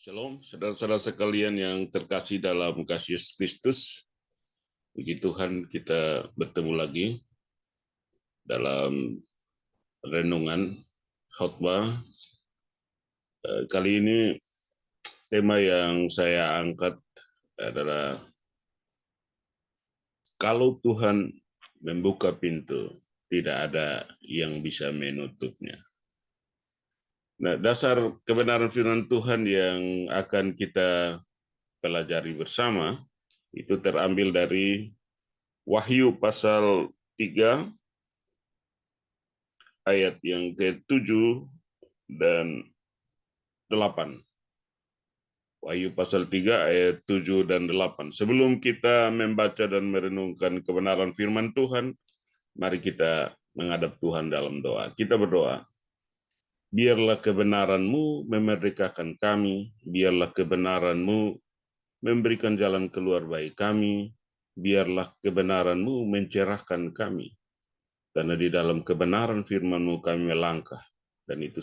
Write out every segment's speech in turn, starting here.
Shalom, saudara-saudara sekalian yang terkasih dalam kasih Yesus Kristus. Puji Tuhan, kita bertemu lagi dalam renungan khotbah. Kali ini tema yang saya angkat adalah kalau Tuhan membuka pintu, tidak ada yang bisa menutupnya. Nah, dasar kebenaran firman Tuhan yang akan kita pelajari bersama itu terambil dari Wahyu pasal 3 ayat yang ke-7 dan 8. Wahyu pasal 3 ayat 7 dan 8. Sebelum kita membaca dan merenungkan kebenaran firman Tuhan, mari kita menghadap Tuhan dalam doa. Kita berdoa. Biarlah kebenaran-Mu memerdekakan kami, biarlah kebenaran-Mu memberikan jalan keluar bagi kami, biarlah kebenaran-Mu mencerahkan kami. Karena di dalam kebenaran firman-Mu kami melangkah, dan itu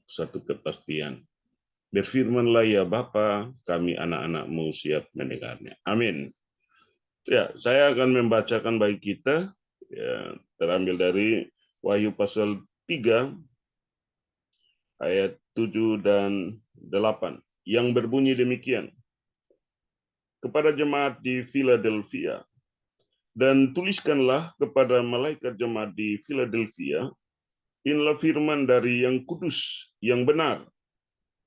satu kepastian. Berfirmanlah ya Bapa, kami anak-anak-Mu siap mendengarnya. Amin. Ya, saya akan membacakan bagi kita, ya, terambil dari Wahyu pasal 3, ayat 7 dan 8, yang berbunyi demikian. Kepada jemaat di Philadelphia, dan tuliskanlah kepada malaikat jemaat di Philadelphia, inilah firman dari yang kudus, yang benar,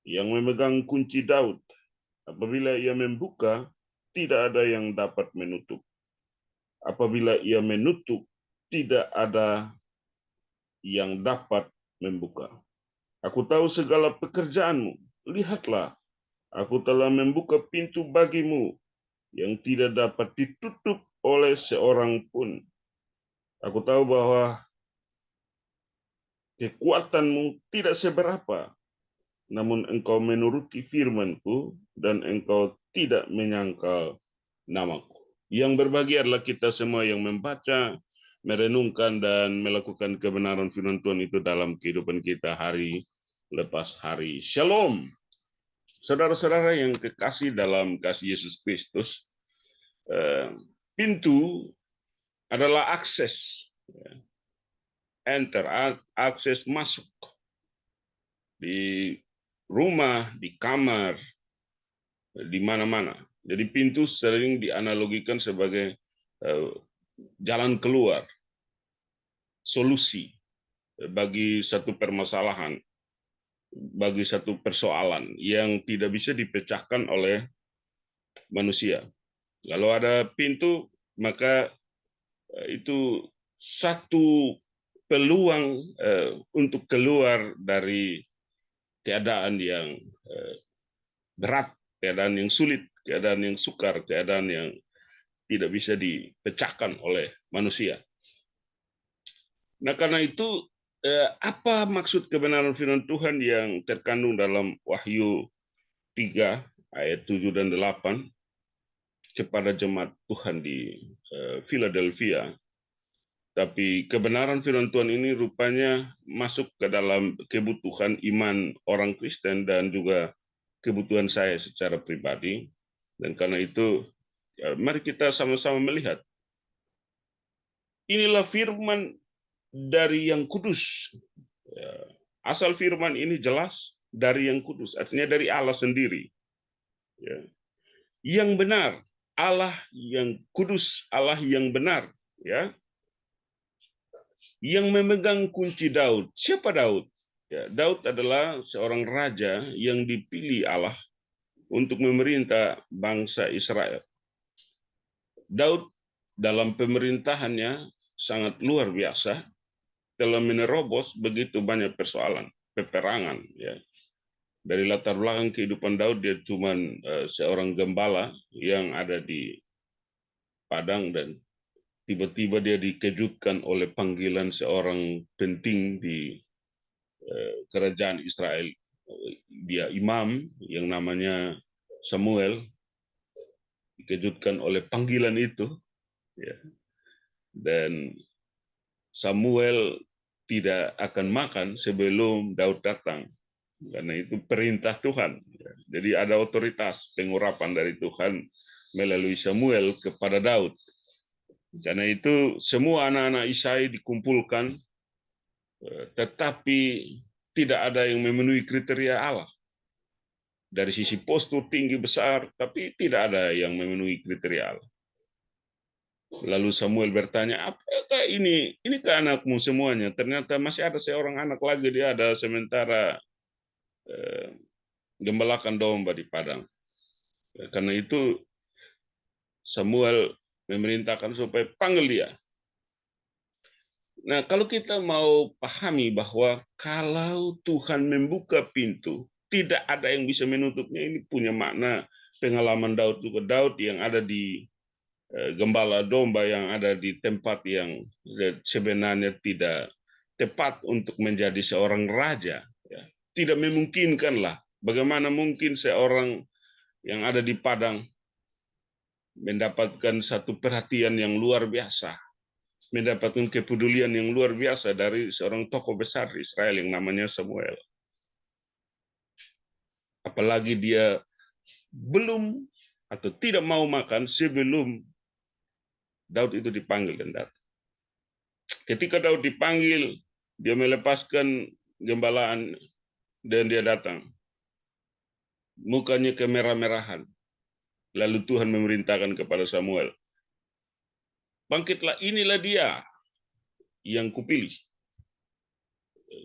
yang memegang kunci Daud. Apabila ia membuka, tidak ada yang dapat menutup. Apabila ia menutup, tidak ada yang dapat membuka. Aku tahu segala pekerjaanmu. Lihatlah, aku telah membuka pintu bagimu yang tidak dapat ditutup oleh seorang pun. Aku tahu bahwa kekuatanmu tidak seberapa, namun engkau menuruti firman-Ku dan engkau tidak menyangkal namaku. Yang berbahagia adalah kita semua yang membaca, merenungkan, dan melakukan kebenaran firman Tuhan itu dalam kehidupan kita hari lepas hari. Shalom. Saudara-saudara yang kekasih dalam kasih Yesus Kristus, pintu adalah akses, enter, akses masuk di rumah, di kamar, di mana-mana. Jadi pintu sering dianalogikan sebagai jalan keluar, solusi bagi satu permasalahan, bagi satu persoalan yang tidak bisa dipecahkan oleh manusia. Kalau ada pintu, maka itu satu peluang untuk keluar dari keadaan yang berat, keadaan yang sulit, keadaan yang sukar, keadaan yang tidak bisa dipecahkan oleh manusia. Nah, karena itu, apa maksud kebenaran firman Tuhan yang terkandung dalam Wahyu 3 ayat 7 dan 8 kepada jemaat Tuhan di Philadelphia? Tapi kebenaran firman Tuhan ini rupanya masuk ke dalam kebutuhan iman orang Kristen dan juga kebutuhan saya secara pribadi. Dan karena itu, mari kita sama-sama melihat. Inilah firman dari yang kudus. Asal firman ini jelas dari yang kudus, artinya dari Allah sendiri. Yang benar, Allah yang kudus, Allah yang benar. Yang memegang kunci Daud. Siapa Daud? Daud adalah seorang raja yang dipilih Allah untuk memerintah bangsa Israel. Daud dalam pemerintahannya sangat luar biasa, telah menerobos begitu banyak persoalan, peperangan. Dari latar belakang kehidupan Daud, dia cuma seorang gembala yang ada di padang, dan tiba-tiba dia dikejutkan oleh panggilan seorang penting di kerajaan Israel. Dia imam yang namanya Samuel, dikejutkan oleh panggilan itu, dan Samuel tidak akan makan sebelum Daud datang. karena itu perintah Tuhan. Jadi ada otoritas pengurapan dari Tuhan melalui Samuel kepada Daud. Karena itu semua anak-anak Isai dikumpulkan, tetapi tidak ada yang memenuhi kriteria Allah. Dari sisi postur tinggi besar, tapi tidak ada yang memenuhi kriteria Allah. Lalu Samuel bertanya, apakah ini ke anakmu semuanya? Ternyata masih ada seorang anak lagi, dia ada sementara gembalakan domba di padang. Karena itu Samuel memerintahkan supaya panggil dia. Nah, kalau kita mau pahami bahwa kalau Tuhan membuka pintu, tidak ada yang bisa menutupnya, ini punya makna pengalaman Daud juga. Daud yang ada di gembala domba, yang ada di tempat yang sebenarnya tidak tepat untuk menjadi seorang raja. Tidak memungkinkan lah. Bagaimana mungkin seorang yang ada di padang mendapatkan satu perhatian yang luar biasa, mendapatkan kepedulian yang luar biasa dari seorang tokoh besar di Israel yang namanya Samuel. Apalagi dia belum atau tidak mau makan sebelum Daud itu dipanggil dan datang. Ketika Daud dipanggil, dia melepaskan gembalaan dan dia datang. Mukanya kemerah-merahan. Lalu Tuhan memerintahkan kepada Samuel, bangkitlah, inilah dia yang kupilih.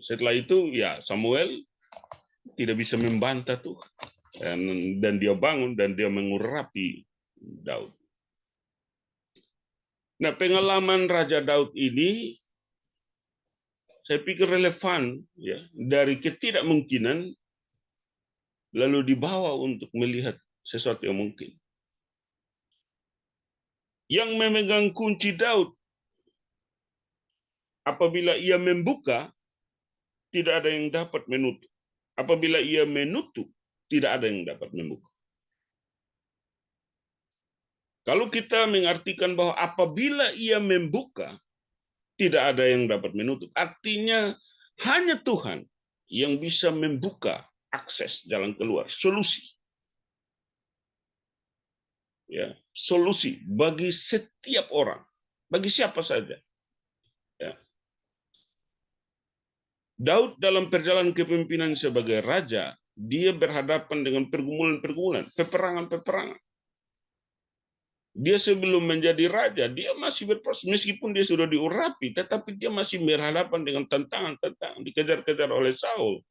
Setelah itu ya Samuel tidak bisa membantah Tuhan. Dan dia bangun dan dia mengurapi Daud. Nah, pengalaman Raja Daud ini saya pikir relevan ya, dari ketidakmungkinan lalu dibawa untuk melihat sesuatu yang mungkin. Yang memegang kunci Daud, apabila ia membuka, tidak ada yang dapat menutup. Apabila ia menutup, tidak ada yang dapat membuka. Kalau kita mengartikan bahwa apabila ia membuka, tidak ada yang dapat menutup. Artinya hanya Tuhan yang bisa membuka akses jalan keluar, solusi. Ya, solusi bagi setiap orang, bagi siapa saja. Ya. Daud dalam perjalanan kepemimpinan sebagai raja, dia berhadapan dengan pergumulan-pergumulan, peperangan-peperangan. Dia sebelum menjadi raja, dia masih berproses, meskipun dia sudah diurapi, tetapi dia masih berhadapan dengan tantangan-tantangan, dikejar-kejar oleh Saul.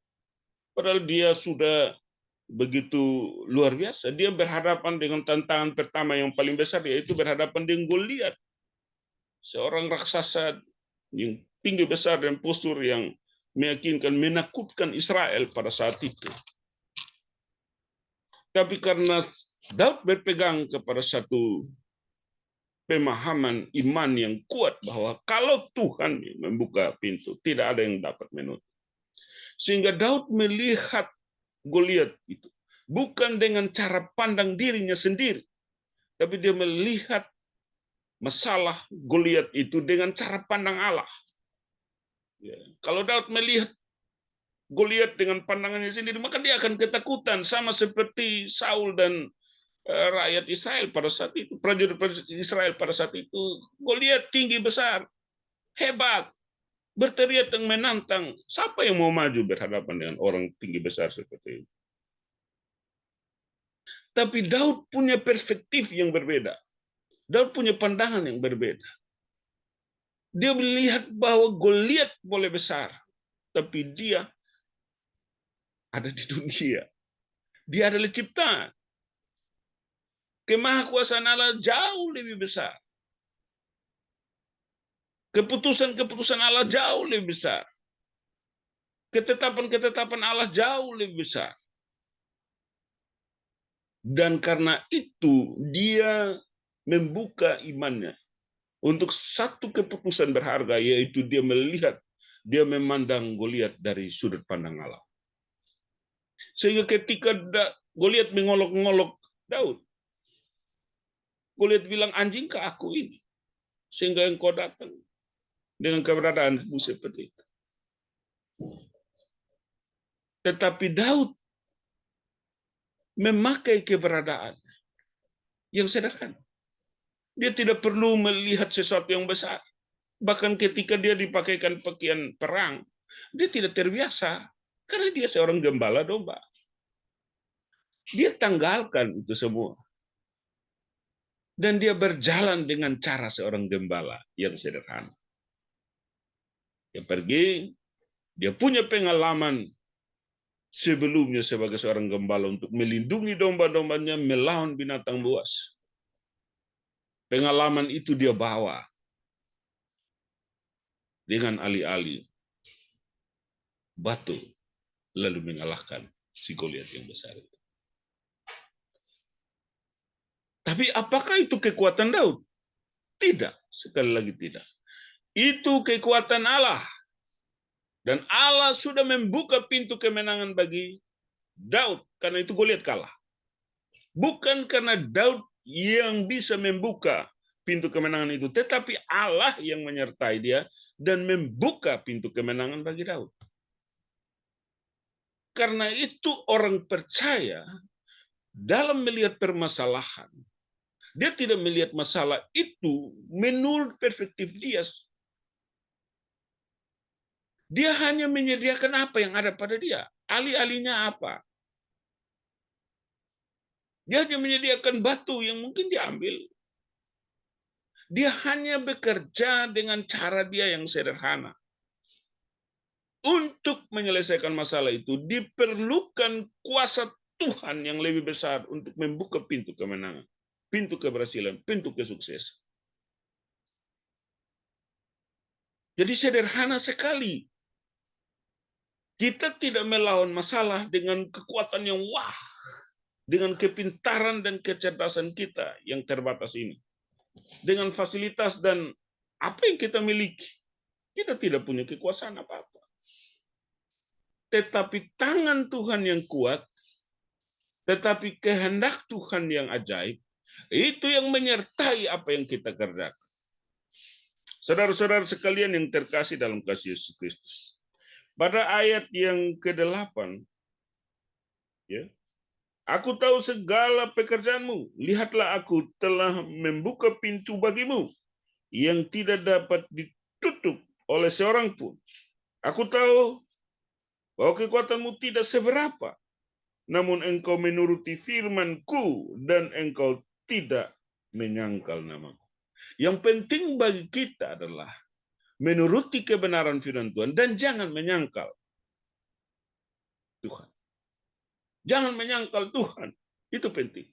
Padahal dia sudah begitu luar biasa. Dia berhadapan dengan tantangan pertama yang paling besar, yaitu berhadapan dengan Goliat, seorang raksasa yang tinggi besar dan postur yang meyakinkan, menakutkan Israel pada saat itu. Tapi karena Daud berpegang kepada satu pemahaman iman yang kuat bahwa kalau Tuhan membuka pintu, tidak ada yang dapat menutup. Sehingga Daud melihat Goliat itu bukan dengan cara pandang dirinya sendiri, tapi dia melihat masalah Goliat itu dengan cara pandang Allah. Ya. Kalau Daud melihat Goliat dengan pandangannya sendiri, maka dia akan ketakutan, sama seperti Saul dan rakyat Israel pada saat itu, prajurit Israel pada saat itu. Goliat tinggi besar, hebat, berteriak dan menantang. Siapa yang mau maju berhadapan dengan orang tinggi besar seperti itu? Tapi Daud punya perspektif yang berbeda. Daud punya pandangan yang berbeda. Dia melihat bahwa Goliat boleh besar, tapi dia ada di dunia. Dia adalah ciptaan. Kemahakuasaan Allah jauh lebih besar. Keputusan-keputusan Allah jauh lebih besar. Ketetapan-ketetapan Allah jauh lebih besar. Dan karena itu dia membuka imannya untuk satu keputusan berharga, yaitu dia melihat, dia memandang Goliat dari sudut pandang Allah. Sehingga ketika Goliat mengolok-ngolok Daud, Goliat bilang, anjingkah aku ini sehingga engkau datang dengan keberadaan seperti itu. Tetapi Daud memakai keberadaan yang sederhana. Dia tidak perlu melihat sesuatu yang besar. Bahkan ketika dia dipakaikan pakaian perang, dia tidak terbiasa. Karena dia seorang gembala domba. Dia tanggalkan itu semua. Dan dia berjalan dengan cara seorang gembala yang sederhana. Dia pergi, dia punya pengalaman sebelumnya sebagai seorang gembala untuk melindungi domba-dombanya melawan binatang buas. Pengalaman itu dia bawa dengan alih-alih batu, lalu mengalahkan si Goliat yang besar itu. Tapi apakah itu kekuatan Daud? Tidak, sekali lagi tidak. Itu kekuatan Allah. Dan Allah sudah membuka pintu kemenangan bagi Daud, karena itu Goliat kalah. Bukan karena Daud yang bisa membuka pintu kemenangan itu, tetapi Allah yang menyertai dia dan membuka pintu kemenangan bagi Daud. Karena itu orang percaya dalam melihat permasalahan, dia tidak melihat masalah itu menurut perspektif dia. Dia hanya menyediakan apa yang ada pada dia. Alih-alihnya apa? Dia hanya menyediakan batu yang mungkin diambil. Dia hanya bekerja dengan cara dia yang sederhana. Untuk menyelesaikan masalah itu diperlukan kuasa Tuhan yang lebih besar untuk membuka pintu kemenangan, pintu keberhasilan, pintu kesuksesan. Jadi sederhana sekali. Kita tidak melawan masalah dengan kekuatan yang wah, dengan kepintaran dan kecerdasan kita yang terbatas ini. Dengan fasilitas dan apa yang kita miliki. Kita tidak punya kekuasaan apa-apa. Tetapi tangan Tuhan yang kuat, tetapi kehendak Tuhan yang ajaib, itu yang menyertai apa yang kita kerjakan. Saudara-saudara sekalian yang terkasih dalam kasih Yesus Kristus. Pada ayat yang ke-8, ya, aku tahu segala pekerjaanmu. Lihatlah aku telah membuka pintu bagimu yang tidak dapat ditutup oleh seorang pun. Aku tahu bahwa kekuatanmu tidak seberapa, namun engkau menuruti firman-Ku dan engkau tidak menyangkal namaku. Yang penting bagi kita adalah menuruti kebenaran firman Tuhan dan jangan menyangkal Tuhan. Jangan menyangkal Tuhan. Itu penting.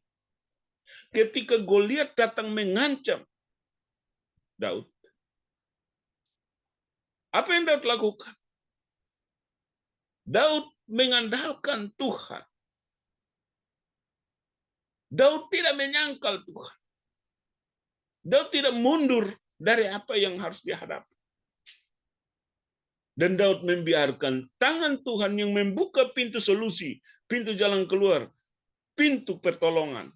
Ketika Goliat datang mengancam Daud, apa yang Daud lakukan? Daud mengandalkan Tuhan. Daud tidak menyangkal Tuhan. Daud tidak mundur dari apa yang harus dihadapi. Dan Daud membiarkan tangan Tuhan yang membuka pintu solusi, pintu jalan keluar, pintu pertolongan.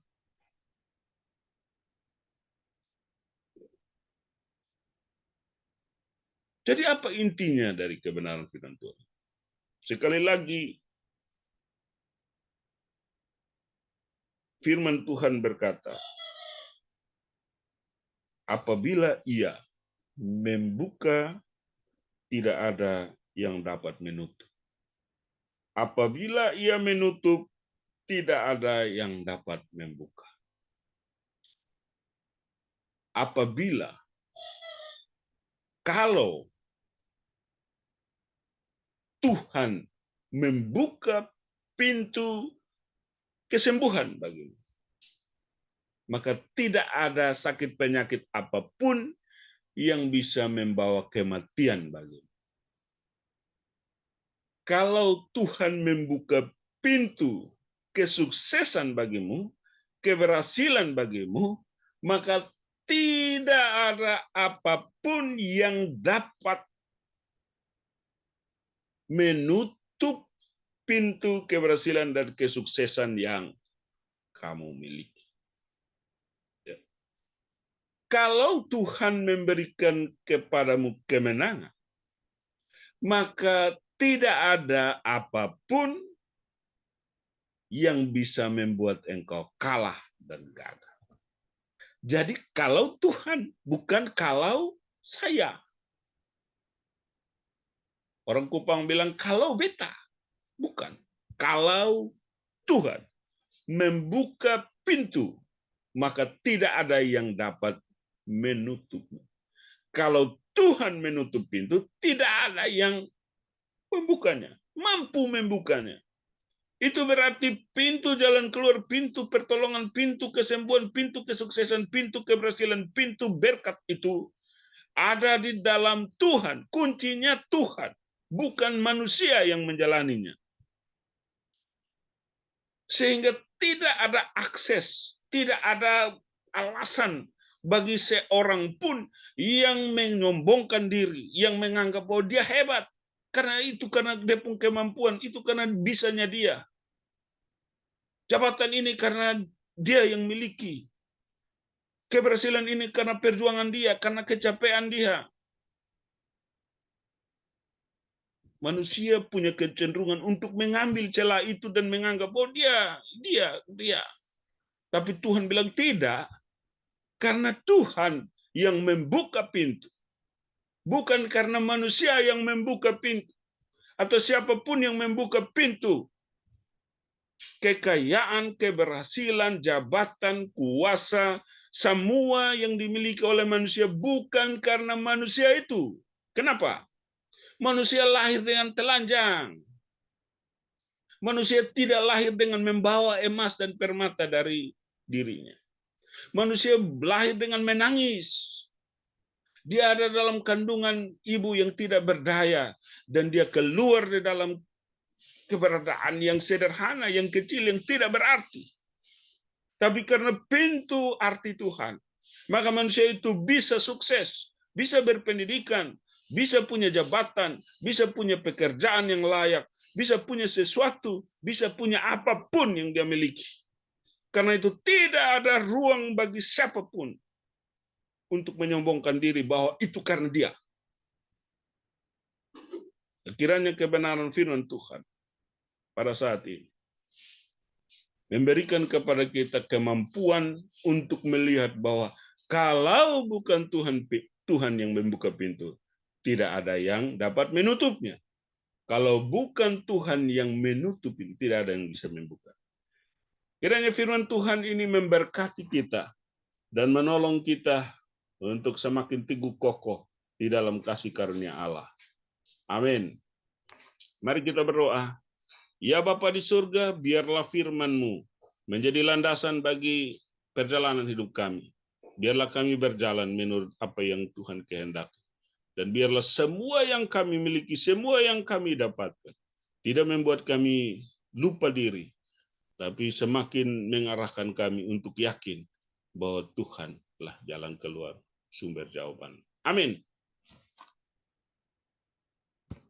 Jadi apa intinya dari kebenaran firman Tuhan? Sekali lagi, firman Tuhan berkata, apabila ia membuka, tidak ada yang dapat menutup. Apabila ia menutup, tidak ada yang dapat membuka. Apabila, kalau Tuhan membuka pintu kesembuhan bagimu, maka tidak ada sakit penyakit apapun yang bisa membawa kematian bagimu. Kalau Tuhan membuka pintu kesuksesan bagimu, keberhasilan bagimu, maka tidak ada apapun yang dapat menutup pintu keberhasilan dan kesuksesan yang kamu miliki. Ya. Kalau Tuhan memberikan kepadamu kemenangan, maka tidak ada apapun yang bisa membuat engkau kalah dan gagal. Jadi kalau Tuhan, bukan kalau saya. Orang Kupang bilang kalau beta. Bukan. Kalau Tuhan membuka pintu, maka tidak ada yang dapat menutupnya. Kalau Tuhan menutup pintu, tidak ada yang membukanya, mampu membukanya. Itu berarti pintu jalan keluar, pintu pertolongan, pintu kesembuhan, pintu kesuksesan, pintu keberhasilan, pintu berkat itu ada di dalam Tuhan. Kuncinya Tuhan, bukan manusia yang menjalaninya. Sehingga tidak ada akses, tidak ada alasan bagi seorang pun yang menyombongkan diri, yang menganggap bahwa dia hebat. Karena itu karena dia punya kemampuan, itu karena bisanya dia. Jabatan ini karena dia yang miliki. Keberhasilan ini karena perjuangan dia, karena kecapean dia. Manusia punya kecenderungan untuk mengambil celah itu dan menganggap, oh dia. Tapi Tuhan bilang tidak, karena Tuhan yang membuka pintu. Bukan karena manusia yang membuka pintu. Atau siapapun yang membuka pintu. Kekayaan, keberhasilan, jabatan, kuasa, semua yang dimiliki oleh manusia bukan karena manusia itu. Kenapa? Manusia lahir dengan telanjang. Manusia tidak lahir dengan membawa emas dan permata dari dirinya. Manusia lahir dengan menangis. Dia ada dalam kandungan ibu yang tidak berdaya. Dan dia keluar di dalam keberadaan yang sederhana, yang kecil, yang tidak berarti. Tapi karena pintu arti Tuhan, maka manusia itu bisa sukses, bisa berpendidikan, bisa punya jabatan, bisa punya pekerjaan yang layak, bisa punya sesuatu, bisa punya apapun yang dia miliki. Karena itu tidak ada ruang bagi siapapun untuk menyombongkan diri bahwa itu karena dia. Kiranya kebenaran firman Tuhan pada saat ini memberikan kepada kita kemampuan untuk melihat bahwa kalau bukan Tuhan yang membuka pintu, tidak ada yang dapat menutupnya. Kalau bukan Tuhan yang menutup pintu, tidak ada yang bisa membuka. Kiranya firman Tuhan ini memberkati kita dan menolong kita untuk semakin teguh kokoh di dalam kasih karunia Allah. Amin. Mari kita berdoa. Ya Bapa di surga, biarlah firman-Mu menjadi landasan bagi perjalanan hidup kami. Biarlah kami berjalan menurut apa yang Tuhan kehendaki. Dan biarlah semua yang kami miliki, semua yang kami dapatkan, tidak membuat kami lupa diri, tapi semakin mengarahkan kami untuk yakin bahwa Tuhanlah jalan keluar, sumber jawaban. Amin.